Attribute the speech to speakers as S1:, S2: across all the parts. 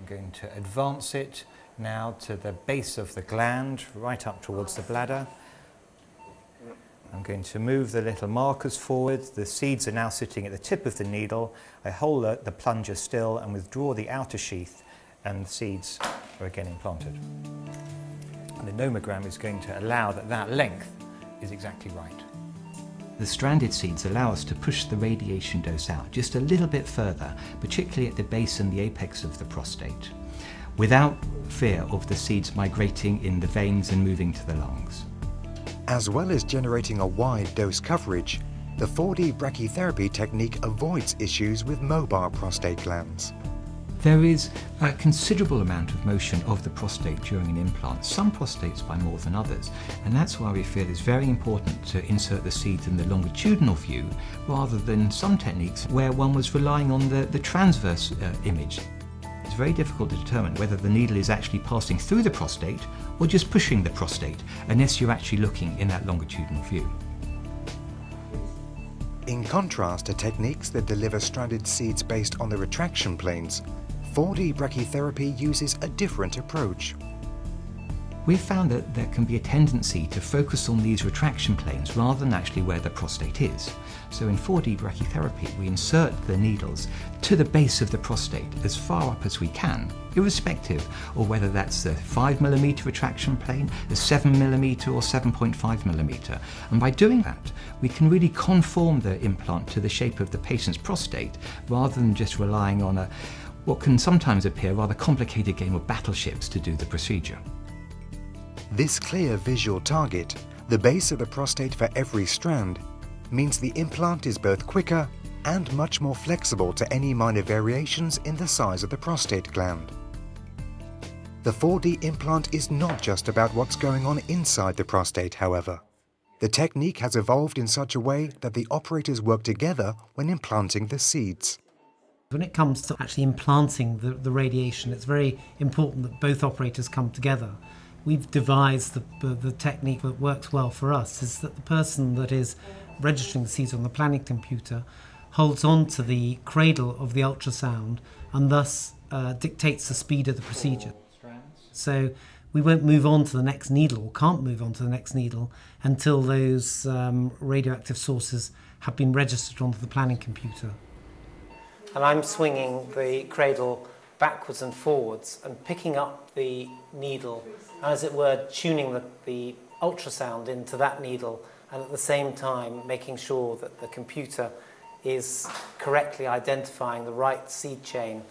S1: going to advance it now to the base of the gland, right up towards the bladder. I'm going to move the little markers forward. The seeds are now sitting at the tip of the needle. I hold the plunger still and withdraw the outer sheath, and the seeds are again implanted. And the nomogram is going to allow that length is exactly right.
S2: The stranded seeds allow us to push the radiation dose out just a little bit further, particularly at the base and the apex of the prostate, without fear of the seeds migrating in the veins and moving to the lungs.
S3: As well as generating a wide dose coverage, the 4D brachytherapy technique avoids issues with mobile prostate glands.
S2: There is a considerable amount of motion of the prostate during an implant, some prostates by more than others, and that's why we feel it's very important to insert the seeds in the longitudinal view rather than some techniques where one was relying on the transverse image. It's very difficult to determine whether the needle is actually passing through the prostate or just pushing the prostate, unless you're actually looking in that longitudinal view.
S3: In contrast to techniques that deliver stranded seeds based on the retraction planes, 4D brachytherapy uses a different approach.
S2: We've found that there can be a tendency to focus on these retraction planes rather than actually where the prostate is. So in 4D brachytherapy, we insert the needles to the base of the prostate as far up as we can, irrespective of whether that's a 5mm retraction plane, a 7mm or 7.5mm. And by doing that, we can really conform the implant to the shape of the patient's prostate rather than just relying on what can sometimes appear a rather complicated game of battleships to do the procedure.
S3: This clear visual target, the base of the prostate for every strand, means the implant is both quicker and much more flexible to any minor variations in the size of the prostate gland. The 4D implant is not just about what's going on inside the prostate, however. The technique has evolved in such a way that the operators work together when implanting the seeds.
S4: When it comes to actually implanting the radiation, it's very important that both operators come together. We've devised the technique that works well for us is that the person that is registering the seeds on the planning computer holds on to the cradle of the ultrasound and thus dictates the speed of the procedure. So we won't move on to the next needle, or can't move on to the next needle, until those radioactive sources have been registered onto the planning computer. And I'm swinging the cradle backwards and forwards and picking up the needle, as it were, tuning the ultrasound into that needle, and at the same time making sure that the computer is correctly identifying the right seed chain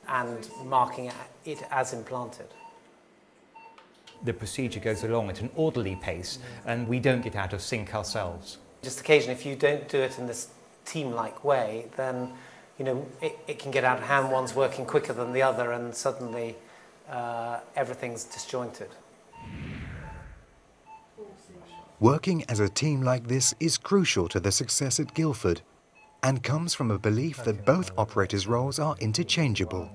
S4: and marking it as implanted.
S1: The procedure goes along at an orderly pace and we don't get out of sync ourselves.
S4: Just occasionally, if you don't do it in this team-like way, then it can get out of hand. One's working quicker than the other and suddenly everything's disjointed.
S3: Working as a team like this is crucial to the success at Guildford and comes from a belief that both operators' roles are interchangeable.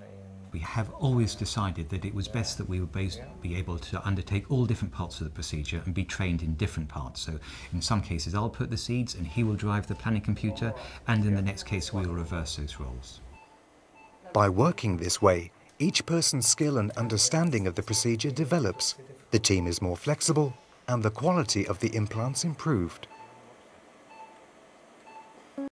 S2: We have always decided that it was best that we would be able to undertake all different parts of the procedure and be trained in different parts. So in some cases I'll put the seeds and he will drive the planning computer, and in the next case we will reverse those roles.
S3: By working this way, each person's skill and understanding of the procedure develops, the team is more flexible, and the quality of the implants improved.